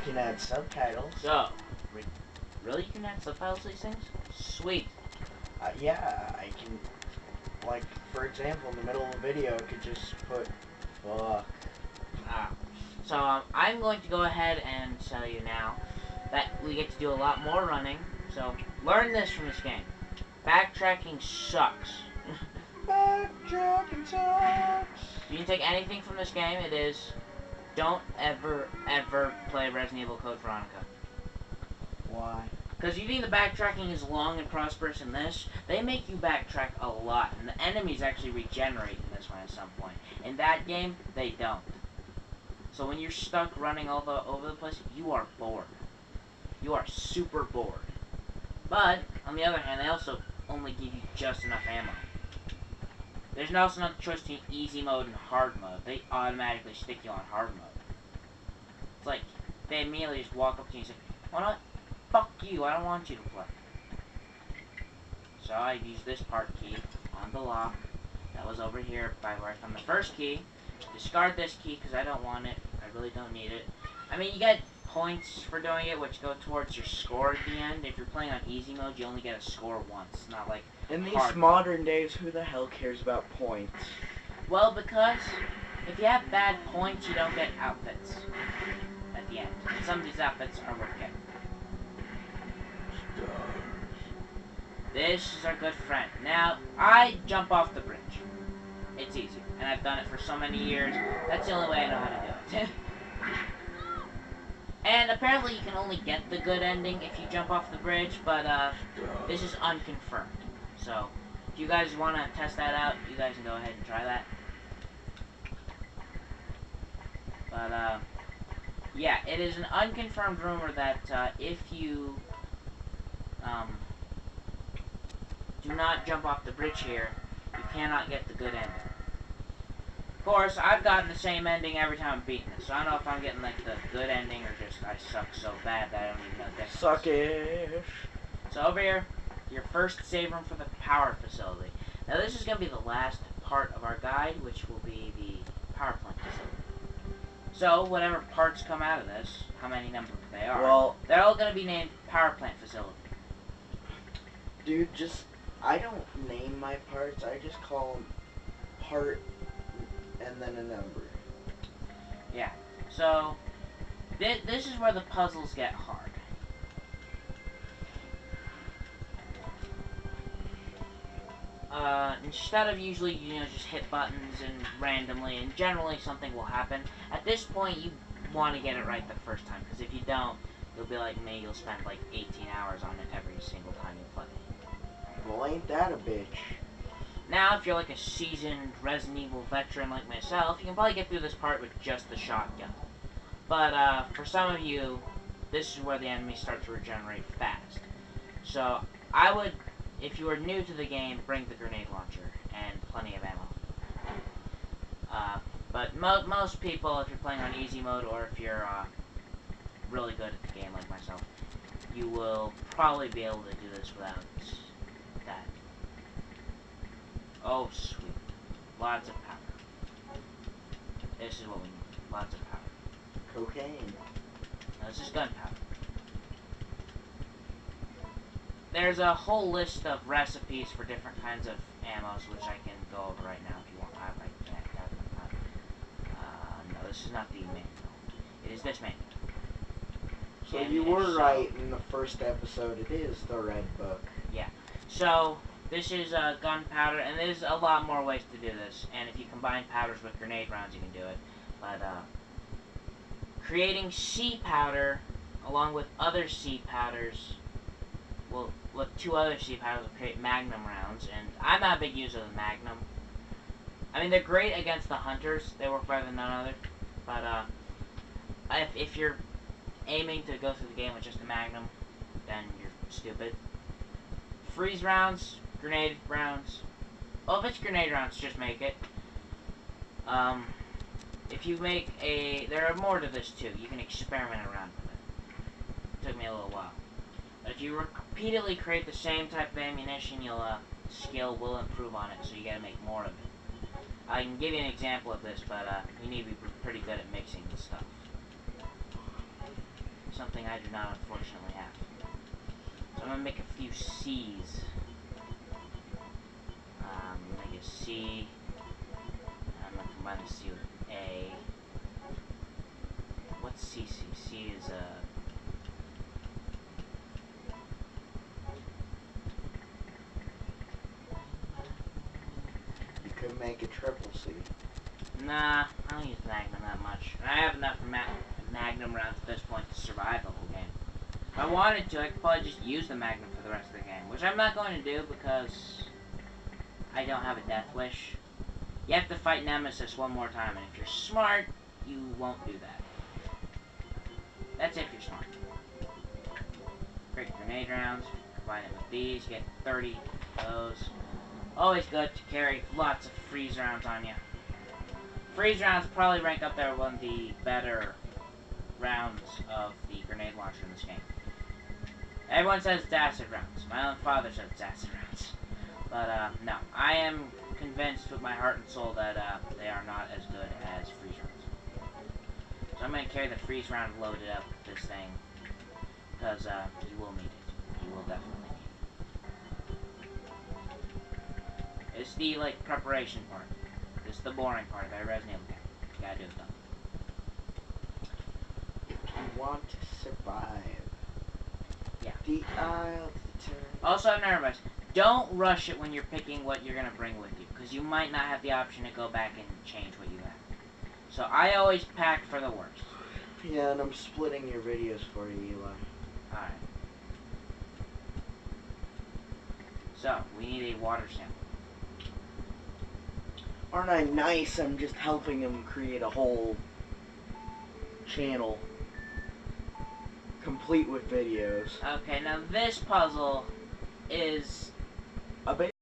can add subtitles. So, really, you can add subtitles to these things? Sweet. Yeah, I can. Like, for example, in the middle of a video, I could just put fuck. So I'm going to go ahead and tell you now that we get to do a lot more running. So learn this from this game. Backtracking sucks. Backtracking sucks. You can take anything from this game. It is, don't ever play Resident Evil Code Veronica. Why? Because you think the backtracking is long and prosperous in this, they make you backtrack a lot, and the enemies actually regenerate in this one at some point. In that game, they don't. So when you're stuck running over the place, you are bored. You are super bored. But, on the other hand, they also only give you just enough ammo. There's also not the choice between easy mode and hard mode. They automatically stick you on hard mode. It's like, they immediately just walk up to you and say, why not? Fuck you, I don't want you to play. So I use this part key on the lock that was over here by where I found the first key. Discard this key because I don't want it. I really don't need it. I mean, you get points for doing it, which go towards your score at the end. If you're playing on easy mode, you only get a score once. Not like in these hard modern mode. days, who the hell cares about points? Well, because if you have bad points, you don't get outfits at the end. And some of these outfits are worth getting. This is our good friend. Now, I jump off the bridge. It's easy, and I've done it for so many years. That's the only way I know how to do it. And apparently you can only get the good ending if you jump off the bridge, but this is unconfirmed. So, if you guys want to test that out, you guys can go ahead and try that. But, yeah, it is an unconfirmed rumor that if you do not jump off the bridge here, you cannot get the good ending. Of course, I've gotten the same ending every time I'm beating this, so I don't know if I'm getting like the good ending or just I suck so bad that I don't even know the difference. Suckish. So over here, your first save room for the power facility. Now this is going to be the last part of our guide, which will be the power plant facility. So whatever parts come out of this, how many number they are, well, they're all going to be named power plant facility. Dude, I don't name my parts, I just call them part and then a number. Yeah, so this is where the puzzles get hard. Instead of usually, just hit buttons and randomly, and generally something will happen, at this point you want to get it right the first time, because if you don't, you'll be like me, you'll spend like 18 hours on it every single time you play. Well, ain't that a bitch? Now, if you're like a seasoned Resident Evil veteran like myself, you can probably get through this part with just the shotgun. But, for some of you, this is where the enemies start to regenerate fast. So, I would, if you are new to the game, bring the grenade launcher and plenty of ammo. But most people, if you're playing on easy mode, or if you're really good at the game like myself, you will probably be able to do this without that. Oh, sweet. Lots of powder. This is what we need. Lots of powder. Cocaine. Now, this is gunpowder. There's a whole list of recipes for different kinds of ammos, which I can go over right now if you want. I can't have them. No, this is not the manual. It is this manual. So you were right in the first episode. It is the red book. Yeah. So this is gunpowder, and there's a lot more ways to do this. And if you combine powders with grenade rounds, you can do it. But creating sea powder along with other sea powders, well, with two other sea powders, will create magnum rounds. And I'm not a big user of the magnum. I mean, they're great against the hunters. They work better than none other. But if you're aiming to go through the game with just a magnum, then you're stupid. Freeze rounds, grenade rounds. Well, if it's grenade rounds, just make it. If you make there are more to this too. You can experiment around with it. Took me a little while. But if you repeatedly create the same type of ammunition, your skill will improve on it, so you gotta make more of it. I can give you an example of this, but you need to be pretty good at mixing the stuff. something I do not unfortunately have. So I'm gonna make a few C's. Make a C. I'm gonna combine the C with A. What's CC? C is You could make a triple C. Nah, I don't use Magnum that much. I have enough Magnum rounds at this point to survive the whole game. If I wanted to, I could probably just use the Magnum for the rest of the game, which I'm not going to do because I don't have a death wish. You have to fight Nemesis one more time, and if you're smart, you won't do that. That's if you're smart. Great grenade rounds. Combine it with these, get 30 of those. Always good to carry lots of freeze rounds on you. Freeze rounds probably rank up there one of the better rounds of the grenade launcher in this game. Everyone says it's acid rounds. My own father says it's acid rounds. But, no. I am convinced with my heart and soul that, they are not as good as freeze rounds. So I'm going to carry the freeze round loaded up with this thing. Because, you will need it. You will definitely need it. It's the, like, preparation part. It's the boring part of every Resident Evil game. You gotta do it though. If you want to survive. Yeah. The Isle to turn. Also, I've never realized, don't rush it when you're picking what you're gonna bring with you, because you might not have the option to go back and change what you have. So I always pack for the worst. Yeah, and I'm splitting your videos for you, Eli. Alright. So, we need a water sample. Aren't I nice? I'm just helping him create a whole channel complete with videos. Okay, now this puzzle is A bit